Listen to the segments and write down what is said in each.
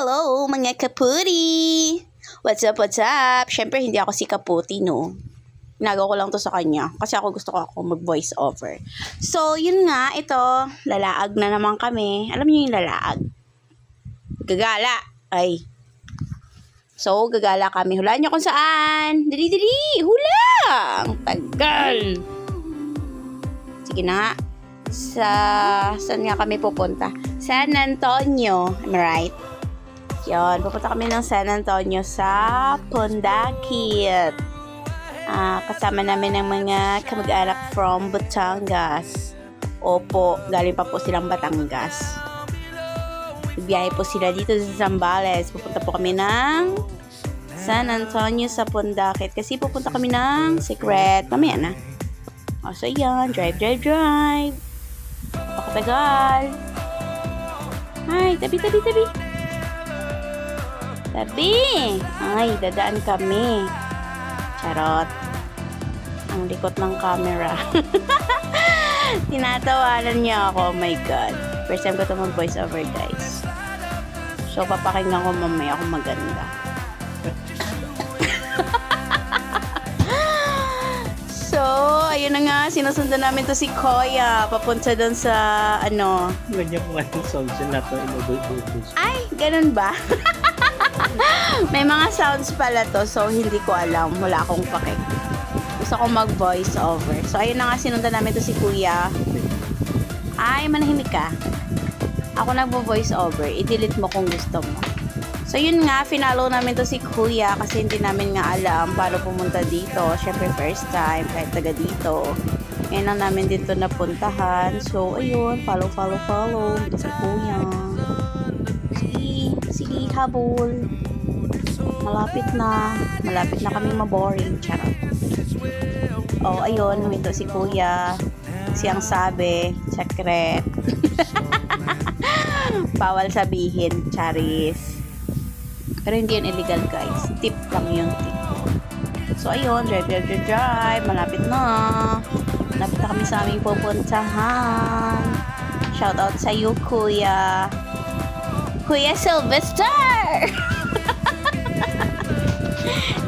Hello, mga kaputi! What's up, what's up? Siyempre, hindi ako si kaputi, no? Ginagawa ko lang to sa kanya kasi gusto ko mag-voice over. So, yun nga, ito, lalaag na naman kami. Alam niyo yung lalaag? Gagala! Ay. So, gagala kami. Hulaan niyo kung saan. Dali! Hula! Ang tagal! Sige na nga. Saan nga kami pupunta? San Antonio. Am I right? Yun, pupunta kami ng San Antonio sa Pondakit. Kasama namin ng mga kamag-anak from Batangas. Opo, galing pa po silang Batangas. Biyahe po sila dito sa Zambales. Pupunta po kami ng San Antonio sa Pondakit. Kasi pupunta kami ng Secret. Mamaya na. So yan, drive. Pakatagal. Ay, tabi. Tabi! Ay, dadaan kami. Charot. Ang likot ng camera. Tinatawanan niya ako. Oh my God. First time ko ito mag-voice over, guys. So, papakinggan ko mamaya kung maganda. So, ayun na nga. Sinusundan namin to si Koya. Papunta doon sa, Ganyan po ang songs yun na to. Ay, ganun ba? May mga sounds pala to, so hindi ko alam. Wala akong pake. Gusto ko mag-voice over. So, ayun na nga, sinundan namin to si Kuya. Ay, manahimik ka. Ako nagvo-voice over. I-delete mo kung gusto mo. So, yun nga, finalo namin to si Kuya kasi hindi namin nga alam paano pumunta dito. Syempre, first time, kahit taga dito. Ngayon lang namin dito napuntahan. So, ayun, follow. Dito si Kuya. Sige, habol. Malapit na kami maboring. Charot. Oh, ayun, huminto si Kuya. Siyang sabi, secret. Bawal sabihin, charis. Pero hindi yun illegal, guys. Tip lang yung tip. So, ayun, drive. Malapit na kami sa aming pupuntahan. Shout out sa iyo, Kuya. Kuya Sylvester!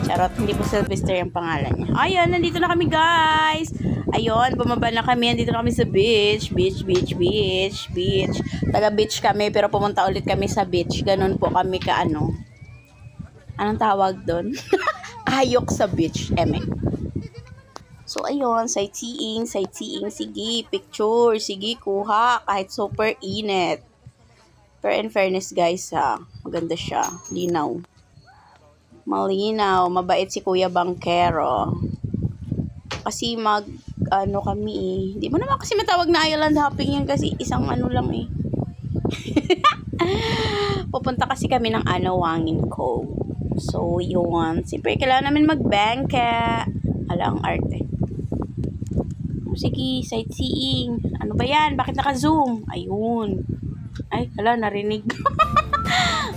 Charot, hindi po Sylvester yung pangalan niya. Ayun, nandito na kami, guys. Ayun, bumaba na kami. Nandito na kami sa beach. Taga beach kami, pero pumunta ulit kami sa beach. Ganun po kami anong tawag doon? Ayok sa beach, So, ayun, sightseeing. Sige, picture. Sige, kuha. Kahit super init. Pero in fairness, guys, maganda siya. Malinaw. Mabait si Kuya Bangkero. Kasi kami Hindi mo naman kasi matawag na island hopping yan kasi isang lang Pupunta kasi kami ng Wangin Cove. So, yun. Siyempre, kailangan namin mag-bangka. Ang arte. Sige, sightseeing. Ano ba yan? Bakit naka-zoom? Ayun. Ay, narinig.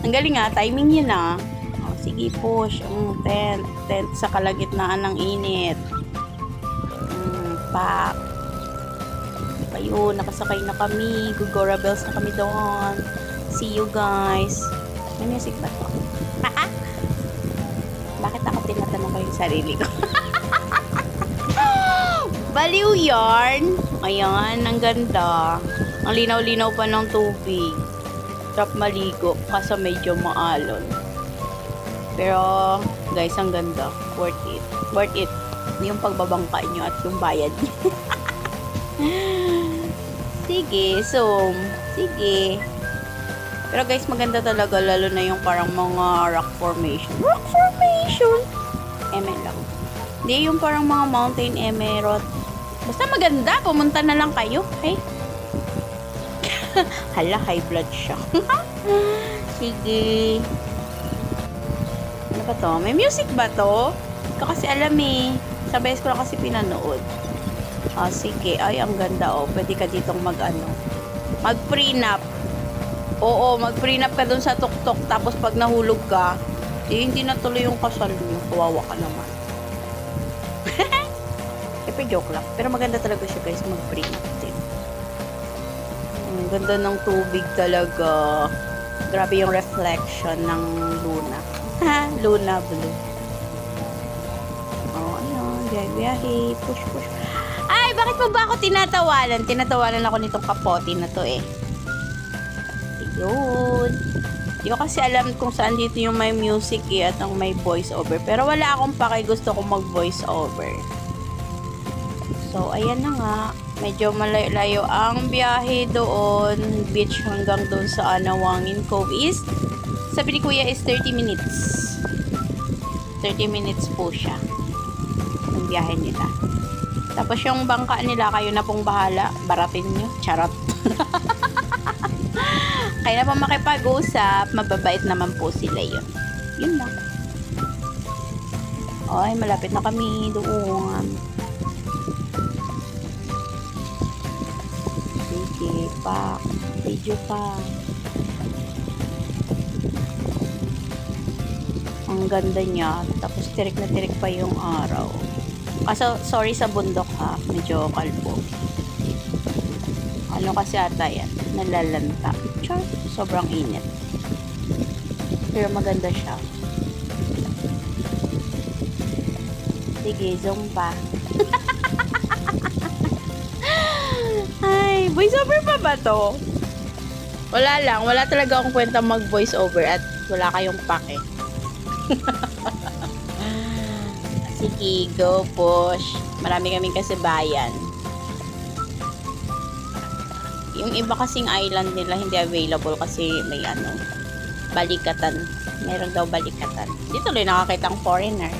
Ang galing timing yun sige, push. Tent sa kalagitnaan ng init. Pack. Ayun, nakasakay na kami. Gugora bells na kami doon. See you guys. May music ba to? Bakit ako tinatanong ko yung sarili ko? Baliw yarn. Ayan, ang ganda. Ang linaw-linaw pa ng tubig. Trap maligo kasi medyo maalon. Pero, guys, ang ganda. Worth it. Yung pagbabangka nyo at yung bayad. Sige. Pero guys, maganda talaga. Lalo na yung parang mga rock formation. Lang. Hindi yung parang mga mountain emerald. Basta maganda. Pumunta na lang kayo. Okay? Hala, high blood siya. Sige. Ano ba to? May music ba to? Hindi ko kasi alam Sa beses ko lang kasi pinanood. Sige. Ay, ang ganda Pwede ka ditong mag-prenup. Oo, mag-prenup ka dun sa tuktok. Tapos pag nahulog ka, hindi na tuloy yung kasal mo. Kawawa ka naman. Joke lang. Pero maganda talaga siya, guys. Mag-prenup din. Ang ganda ng tubig talaga. Grabe yung reflection ng Luna. Luna blue. Oh, ayun. Biyahe. Push, push. Ay, bakit mo ba ako tinatawanan? Tinatawanan ako nitong kapote na to eh. Ayun. Hindi ko kasi alam kung saan dito yung may music at ang may voice over. Pero wala akong pake, gusto kong mag voice over. So, ayan na nga. Medyo malayo-layo ang biyahe doon. Beach hanggang doon sa Anawangin Cove is, sabi ni Kuya is 30 minutes. 30 minutes po siya. Ang biyahe nila. Tapos yung bangka nila, kayo na pong bahala. Baratin nyo. Charot. Kaya na po makipag-usap, mababait naman po sila yun. Yun lang. Ay, malapit na kami doon. Sige, pa. Video pa. Ang ganda niya. Tapos tirik na tirik pa yung araw. Kaso, sorry sa bundok ha. Medyo kalbo. Ano kasi ata yan? Nalalanta. Char, sobrang init. Pero maganda siya. Sige, zoom pa. Ay, voice over pa ba to? Wala lang. Wala talaga akong kwenta mag voice over at wala kayong pake. Sige, go push. Marami kaming kasabayan. Yung iba kasing island nila hindi available kasi may balikatan. Meron daw balikatan. Dito rin nakakita ang foreigner.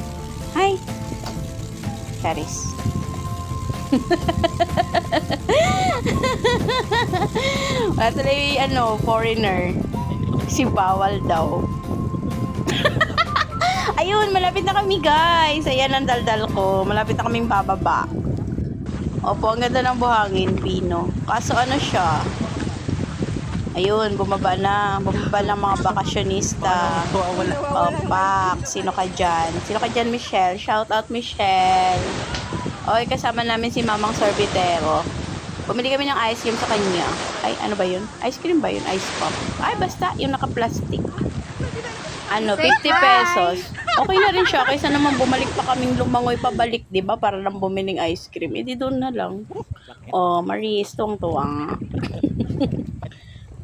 Hi! Charis. Wala tuloy foreigner. Si bawal daw. Ayun, malapit na kami guys. Ayan ang daldal ko. Malapit na kaming bababa. Opo, ang ganda ng buhangin, Pino. Kaso siya? Ayun, bumaba na. Bumaba ng mga bakasyonista. Opak, sino ka dyan? Sino ka dyan, Michelle? Shout out, Michelle. Okay, kasama namin si Mamang Sorbitero. Bumili kami ng ice cream sa kanya. Ay, ano ba yun? Ice cream ba yun? Ice pop. Ay, basta, yung naka-plastic. 50 pesos. Okay na rin siya. Kaysa naman bumalik pa kaming lumangoy pabalik, di ba? Para lang bumiling ice cream. Di doon na lang. Oh, Maris, tuwang-tuwang.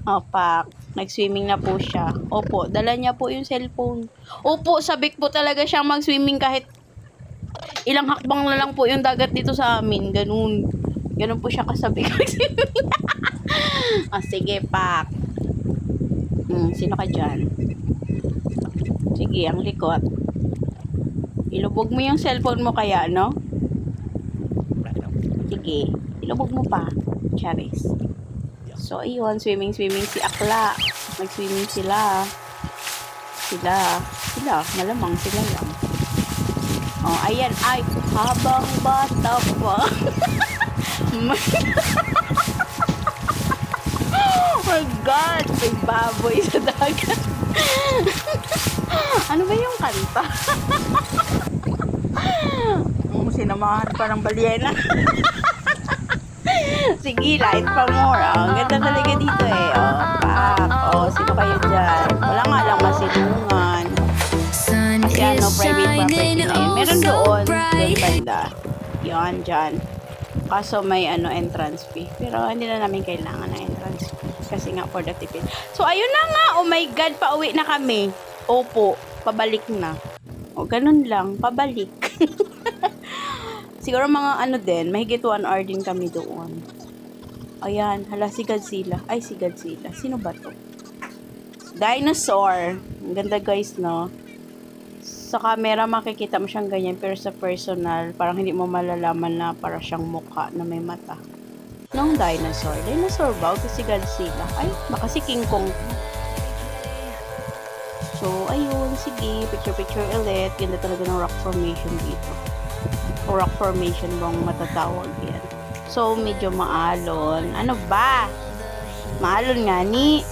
Opak. Nag-swimming na po siya. Opo, dala niya po yung cellphone. Opo, sabik po talaga siyang mag-swimming kahit ilang hakbang na lang po yung dagat dito sa amin. Ganun. Ganun po siya kasabik mag-swimming. Sige, pak. Sino ka dyan? Sige, ang likot. Ilubog mo yung cellphone mo kaya, no? Sige, ilubog mo pa. Charis. So, ayun, swimming si Akla. Nag-swimming sila. Malamang sila lang. Oh, ayan, ay, habang bata pa. Oh my God, may baboy sa dagat. Ano ba yung kanta? Sinamahan pa ng balyena. Sige, light pa more. Ang ganda talaga dito eh. Sino kayo dyan? Wala nga lang masilungan. Private property na yun. Meron doon banda. Yan, dyan. Kaso may entrance fee. Pero hindi na namin kailangan ng entrance fee. Kasi nga for the ticket. So, ayun na nga. Oh my God, pauwi na kami. Opo, pabalik na. O, ganun lang. Pabalik. Siguro mga mahigit 1 hour din kami doon. Ayan, hala, si Godzilla. Ay, si Godzilla. Sino ba to? Dinosaur. Ang ganda guys, no? Sa camera makikita mo siyang ganyan, pero sa personal, parang hindi mo malalaman na para siyang mukha na may mata. Nung dinosaur. Dinosaur ba? O si Godzilla? Ay, baka si King Kong. So, ayun, sige, picture ulit. Ganda talaga ng rock formation dito. O rock formation bang matatawag yan. So, medyo maalon. Ano ba? Maalon nga ni.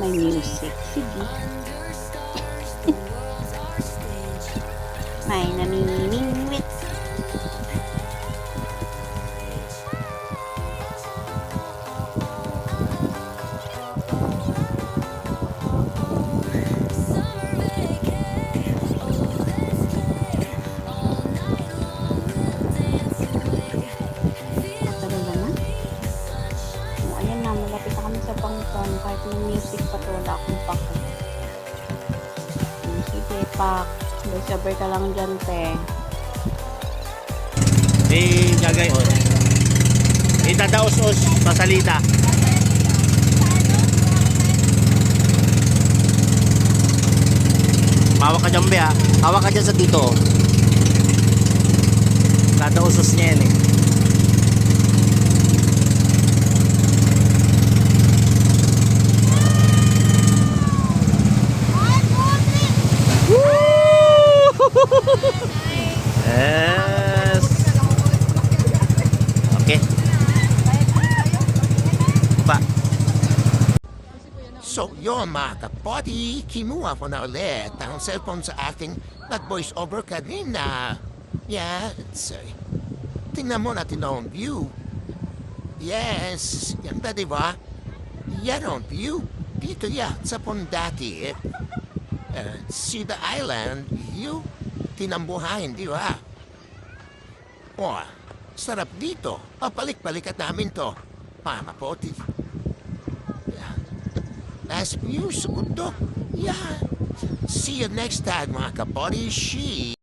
May music. Sige. May naniningwit. Yung music pa to, wala akong pako. Sige, pak. Sabay ka lang dyan, te. May gagayon. May dadaos-os sa salita. Hawak ka dyan, be, ha? Hawak ka dyan sa dito. Dadaos-os niya yan, eh. Yes. Okay. Pa. So yun mga kapati, kinuha ko na ulit ang cellphone sa aking nag-voice over kanina. Yeah, tingnan mo natin ang view. Yes, ganda diba? Yan ang view. Dito yan sa Pondaki. See the island view. Tinambuhain, di ba? Oh, sarap dito. Papalik-balikat namin to. Mga kapati. Last view, segundo. Yeah. See you next time, mga kapati. She.